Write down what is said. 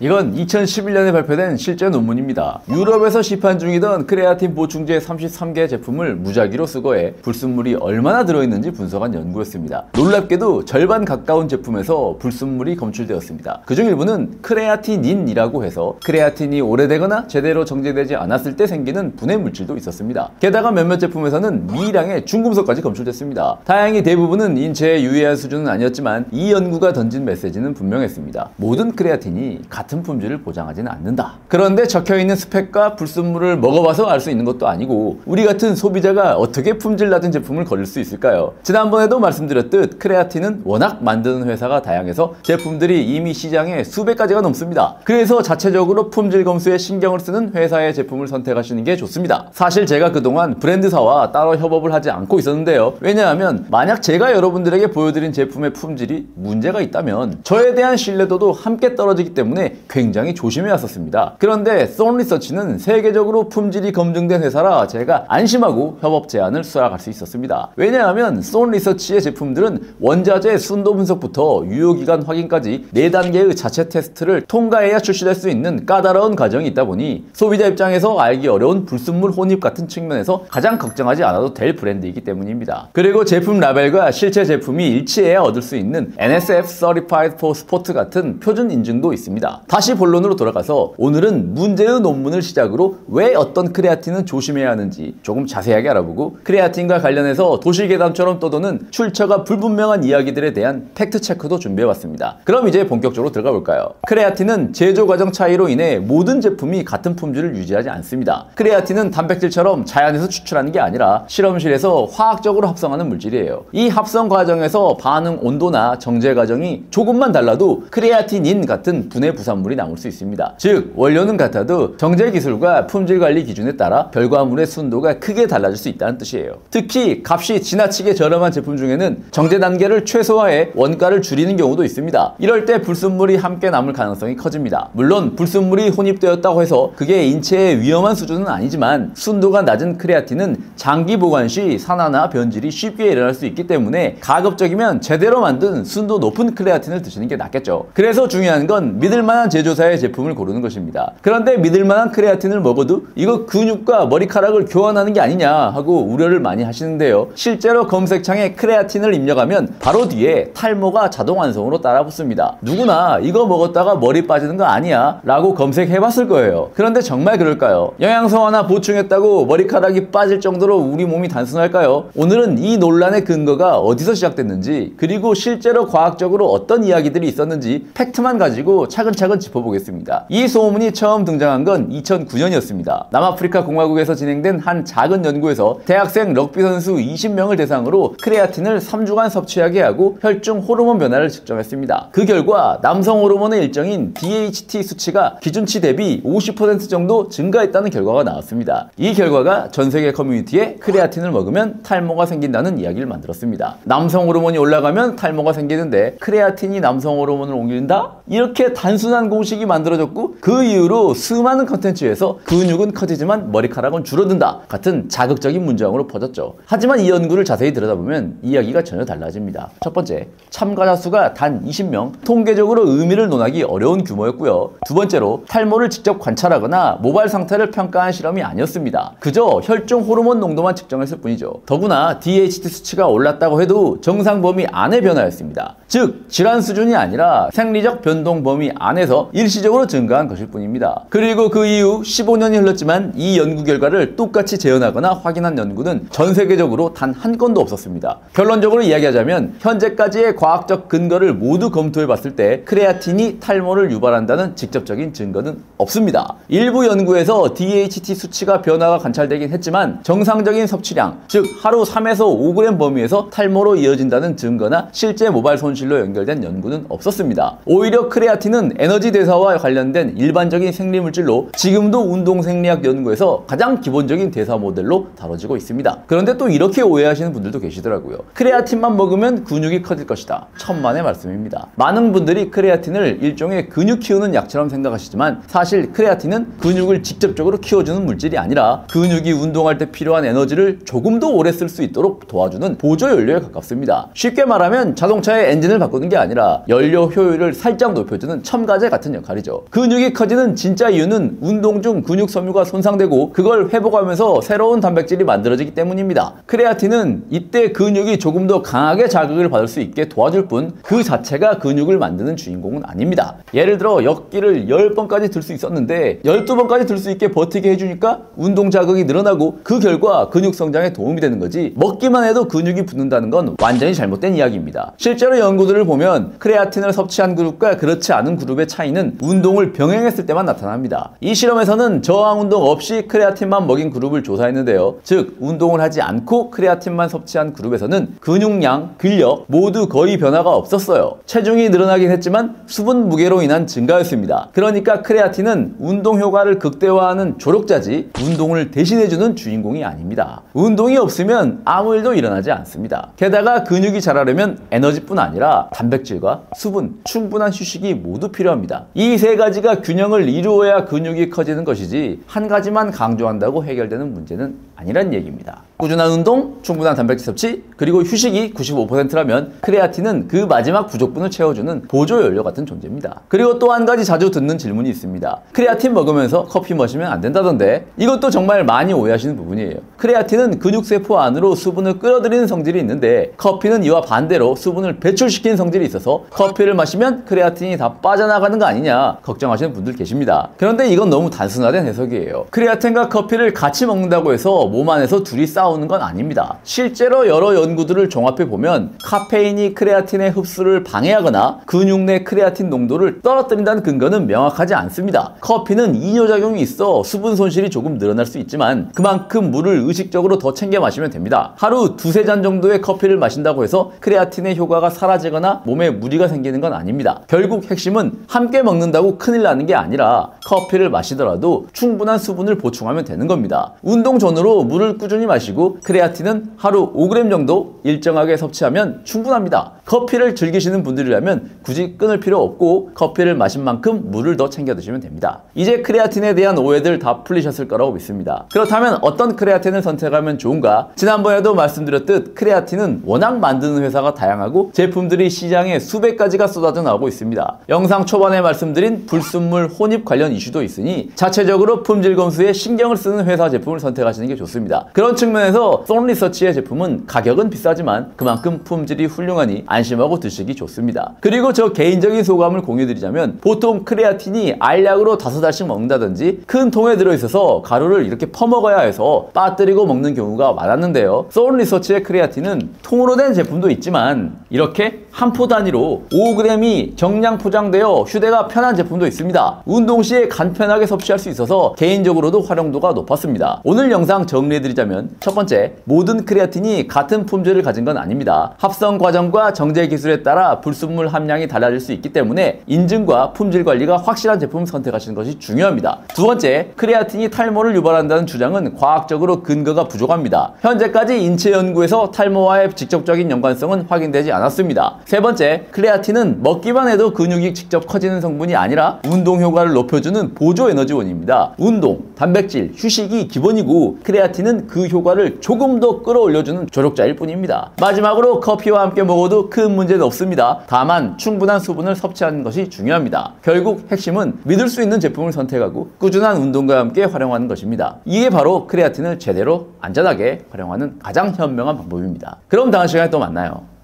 이건 2011년에 발표된 실제 논문입니다. 유럽에서 시판 중이던 크레아틴 보충제 33개 제품을 무작위로 수거해 불순물이 얼마나 들어있는지 분석한 연구였습니다. 놀랍게도 절반 가까운 제품에서 불순물이 검출되었습니다. 그중 일부는 크레아티닌이라고 해서 크레아틴이 오래되거나 제대로 정제되지 않았을 때 생기는 분해 물질도 있었습니다. 게다가 몇몇 제품에서는 미량의 중금속까지 검출됐습니다. 다행히 대부분은 인체에 유해한 수준은 아니었지만 이 연구가 던진 메시지는 분명했습니다. 모든 크레아틴이 같은 품질을 보장하지는 않는다. 그런데 적혀있는 스펙과 불순물을 먹어봐서 알 수 있는 것도 아니고 우리 같은 소비자가 어떻게 품질 낮은 제품을 거를 수 있을까요? 지난번에도 말씀드렸듯 크레아틴은 워낙 만드는 회사가 다양해서 제품들이 이미 시장에 수백 가지가 넘습니다. 그래서 자체적으로 품질 검수에 신경을 쓰는 회사의 제품을 선택하시는 게 좋습니다. 사실 제가 그동안 브랜드사와 따로 협업을 하지 않고 있었는데요. 왜냐하면 만약 제가 여러분들에게 보여드린 제품의 품질이 문제가 있다면 저에 대한 신뢰도도 함께 떨어지기 때문에 굉장히 조심해 왔었습니다. 그런데 썬 리서치는 세계적으로 품질이 검증된 회사라 제가 안심하고 협업 제안을 수락할 수 있었습니다. 왜냐하면 썬 리서치의 제품들은 원자재 순도 분석부터 유효기간 확인까지 4단계의 자체 테스트를 통과해야 출시될 수 있는 까다로운 과정이 있다 보니 소비자 입장에서 알기 어려운 불순물 혼입 같은 측면에서 가장 걱정하지 않아도 될 브랜드이기 때문입니다. 그리고 제품 라벨과 실제 제품이 일치해야 얻을 수 있는 NSF Certified for Sport 같은 표준 인증도 있습니다. 다시 본론으로 돌아가서 오늘은 문제의 논문을 시작으로 왜 어떤 크레아틴은 조심해야 하는지 조금 자세하게 알아보고 크레아틴과 관련해서 도실괴담처럼 떠도는 출처가 불분명한 이야기들에 대한 팩트체크도 준비해봤습니다. 그럼 이제 본격적으로 들어가 볼까요? 크레아틴은 제조 과정 차이로 인해 모든 제품이 같은 품질을 유지하지 않습니다. 크레아틴은 단백질처럼 자연에서 추출하는 게 아니라 실험실에서 화학적으로 합성하는 물질이에요. 이 합성 과정에서 반응 온도나 정제 과정이 조금만 달라도 크레아티닌 같은 분해 부산물이 나올 수 있습니다. 즉 원료는 같아도 정제 기술과 품질 관리 기준에 따라 결과물의 순도가 크게 달라질 수 있다는 뜻이에요. 특히 값이 지나치게 저렴한 제품 중에는 정제 단계를 최소화해 원가를 줄이는 경우도 있습니다. 이럴 때 불순물이 함께 남을 가능성이 커집니다. 물론 불순물이 혼입되었다고 해서 그게 인체에 위험한 수준은 아니지만 순도가 낮은 크레아틴은 장기 보관 시 산화나 변질이 쉽게 일어날 수 있기 때문에 가급적이면 제대로 만든 순도 높은 크레아틴을 드시는 게 낫겠죠. 그래서 중요한 건 믿을만한 제조사의 제품을 고르는 것입니다. 그런데 믿을만한 크레아틴을 먹어도 이거 근육과 머리카락을 교환하는 게 아니냐 하고 우려를 많이 하시는데요. 실제로 검색창에 크레아틴을 입력하면 바로 뒤에 탈모가 자동 완성으로 따라붙습니다. 누구나 이거 먹었다가 머리 빠지는 거 아니야? 라고 검색해봤을 거예요. 그런데 정말 그럴까요? 영양소 하나 보충했다고 머리카락이 빠질 정도로 우리 몸이 단순할까요? 오늘은 이 논란의 근거가 어디서 시작됐는지 그리고 실제로 과학적으로 어떤 이야기들이 있었는지 팩트만 가지고 차근차근 짚어보겠습니다. 이 소문이 처음 등장한 건 2009년이었습니다. 남아프리카 공화국에서 진행된 한 작은 연구에서 대학생 럭비 선수 20명을 대상으로 크레아틴을 3주간 섭취하게 하고 혈중 호르몬 변화를 측정했습니다. 그 결과 남성 호르몬의 일정인 DHT 수치가 기준치 대비 50% 정도 증가했다는 결과가 나왔습니다. 이 결과가 전 세계 커뮤니티에 크레아틴을 먹으면 탈모가 생긴다는 이야기를 만들었습니다. 남성 호르몬이 올라가면 탈모가 생기는데 크레아틴이 남성 호르몬을 옮긴다? 이렇게 단순한 공식이 만들어졌고 그 이후로 수많은 컨텐츠에서 근육은 커지지만 머리카락은 줄어든다 같은 자극적인 문장으로 퍼졌죠. 하지만 이 연구를 자세히 들여다보면 이야기가 전혀 달라집니다. 첫 번째, 참가자 수가 단 20명, 통계적으로 의미를 논하기 어려운 규모였고요. 두 번째로, 탈모를 직접 관찰하거나 모발 상태를 평가한 실험이 아니었습니다. 그저 혈중 호르몬 농도만 측정했을 뿐이죠. 더구나 DHT 수치가 올랐다고 해도 정상 범위 안의 변화였습니다. 즉, 질환 수준이 아니라 생리적 변동 범위 안에서 일시적으로 증가한 것일 뿐입니다. 그리고 그 이후 15년이 흘렀지만 이 연구 결과를 똑같이 재현하거나 확인한 연구는 전 세계적으로 단 한 건도 없었습니다. 결론적으로 이야기하자면 현재까지의 과학적 근거를 모두 검토해봤을 때 크레아틴이 탈모를 유발한다는 직접적인 증거는 없습니다. 일부 연구에서 DHT 수치가 변화가 관찰되긴 했지만 정상적인 섭취량, 즉 하루 3에서 5g 범위에서 탈모로 이어진다는 증거나 실제 모발 손실로 연결된 연구는 없었습니다. 오히려 크레아틴은 에너지 대사와 관련된 일반적인 생리물질로 지금도 운동생리학 연구에서 가장 기본적인 대사 모델로 다뤄지고 있습니다. 그런데 또 이렇게 오해하시는 분들도 계시더라고요. 크레아틴만 먹으면 근육이 커질 것이다. 천만의 말씀입니다. 많은 분들이 크레아틴을 일종의 근육 키우는 약처럼 생각하시지만 사실 크레아틴은 근육을 직접적으로 키워주는 물질이 아니라 근육이 운동할 때 필요한 에너지를 조금 더 오래 쓸 수 있도록 도와주는 보조 연료에 가깝습니다. 쉽게 말하면 자동차의 엔진 엔진을 바꾸는 게 아니라 연료 효율을 살짝 높여주는 첨가제 같은 역할이죠. 근육이 커지는 진짜 이유는 운동 중 근육 섬유가 손상되고 그걸 회복하면서 새로운 단백질이 만들어지기 때문입니다. 크레아틴은 이때 근육이 조금 더 강하게 자극을 받을 수 있게 도와줄 뿐 그 자체가 근육을 만드는 주인공은 아닙니다. 예를 들어 역기를 10번까지 들 수 있었는데 12번까지 들 수 있게 버티게 해주니까 운동 자극이 늘어나고 그 결과 근육 성장에 도움이 되는 거지, 먹기만 해도 근육이 붙는다는 건 완전히 잘못된 이야기입니다. 실제로 연구들을 보면 크레아틴을 섭취한 그룹과 그렇지 않은 그룹의 차이는 운동을 병행했을 때만 나타납니다. 이 실험에서는 저항 운동 없이 크레아틴만 먹인 그룹을 조사했는데요. 즉 운동을 하지 않고 크레아틴만 섭취한 그룹에서는 근육량, 근력 모두 거의 변화가 없었어요. 체중이 늘어나긴 했지만 수분 무게로 인한 증가였습니다. 그러니까 크레아틴은 운동 효과를 극대화하는 조력자지 운동을 대신해주는 주인공이 아닙니다. 운동이 없으면 아무 일도 일어나지 않습니다. 게다가 근육이 자라려면 에너지뿐 아니라 단백질과 수분, 충분한 휴식이 모두 필요합니다. 이 세 가지가 균형을 이루어야 근육이 커지는 것이지 한 가지만 강조한다고 해결되는 문제는 아니란 얘기입니다. 꾸준한 운동, 충분한 단백질 섭취, 그리고 휴식이 95%라면 크레아틴은 그 마지막 부족분을 채워주는 보조 연료 같은 존재입니다. 그리고 또 한 가지 자주 듣는 질문이 있습니다. 크레아틴 먹으면서 커피 마시면 안 된다던데. 이것도 정말 많이 오해하시는 부분이에요. 크레아틴은 근육세포 안으로 수분을 끌어들이는 성질이 있는데 커피는 이와 반대로 수분을 배출시키는 성질이 있어서 커피를 마시면 크레아틴이 다 빠져나가는 거 아니냐 걱정하시는 분들 계십니다. 그런데 이건 너무 단순화된 해석이에요. 크레아틴과 커피를 같이 먹는다고 해서 몸 안에서 둘이 싸우는 건 아닙니다. 실제로 여러 연구들을 종합해 보면 카페인이 크레아틴의 흡수를 방해하거나 근육 내 크레아틴 농도를 떨어뜨린다는 근거는 명확하지 않습니다. 커피는 이뇨작용이 있어 수분 손실이 조금 늘어날 수 있지만 그만큼 물을 의식적으로 더 챙겨 마시면 됩니다. 하루 두세 잔 정도의 커피를 마신다고 해서 크레아틴의 효과가 사라지거나 몸에 무리가 생기는 건 아닙니다. 결국 핵심은 함께 먹는다고 큰일 나는 게 아니라 커피를 마시더라도 충분한 수분을 보충하면 되는 겁니다. 운동 전후로 물을 꾸준히 마시고 크레아틴은 하루 5g 정도 일정하게 섭취하면 충분합니다. 커피를 즐기시는 분들이라면 굳이 끊을 필요 없고 커피를 마신 만큼 물을 더 챙겨 드시면 됩니다. 이제 크레아틴에 대한 오해들 다 풀리셨을 거라고 믿습니다. 그렇다면 어떤 크레아틴을 선택하면 좋은가? 지난번에도 말씀드렸듯 크레아틴은 워낙 만드는 회사가 다양하고 제품들이 시장에 수백 가지가 쏟아져 나오고 있습니다. 영상 초반에 말씀드린 불순물 혼입 관련 이슈도 있으니 자체적으로 품질 검수에 신경을 쓰는 회사 제품을 선택하시는 게 좋습니다. 그런 측면에서 썬리서치의 제품은 가격은 비싸지만 그만큼 품질이 훌륭하니 안심하고 드시기 좋습니다. 그리고 저 개인적인 소감을 공유드리자면 보통 크레아틴이 알약으로 5알씩 먹는다든지 큰 통에 들어있어서 가루를 이렇게 퍼먹어야 해서 빠뜨리고 먹는 경우가 많았는데요. 썬리서치의 크레아틴은 통으로 된 제품도 있지만 이렇게 한 포 단위로 5g이 정량 포장되어 휴대가 편한 제품도 있습니다. 운동 시에 간편하게 섭취할 수 있어서 개인적으로도 활용도가 높았습니다. 오늘 영상 정리해드리자면 첫 번째, 모든 크레아틴이 같은 품질을 가진 건 아닙니다. 합성 과정과 정제 기술에 따라 불순물 함량이 달라질 수 있기 때문에 인증과 품질 관리가 확실한 제품을 선택하시는 것이 중요합니다. 두 번째, 크레아틴이 탈모를 유발한다는 주장은 과학적으로 근거가 부족합니다. 현재까지 인체 연구에서 탈모와의 직접적인 연관성은 확인되지 않았습니다. 세 번째, 크레아틴은 먹기만 해도 근육이 직접 커지는 성분이 아니라 운동 효과를 높여주는 보조 에너지원입니다. 운동, 단백질, 휴식이 기본이고 크레아틴은 그 효과를 조금 더 끌어올려주는 조력자일 뿐입니다. 마지막으로 커피와 함께 먹어도 큰 문제는 없습니다. 다만 충분한 수분을 섭취하는 것이 중요합니다. 결국 핵심은 믿을 수 있는 제품을 선택하고 꾸준한 운동과 함께 활용하는 것입니다. 이게 바로 크레아틴을 제대로 안전하게 활용하는 가장 현명한 방법입니다. 그럼 다음 시간에 또 만나요.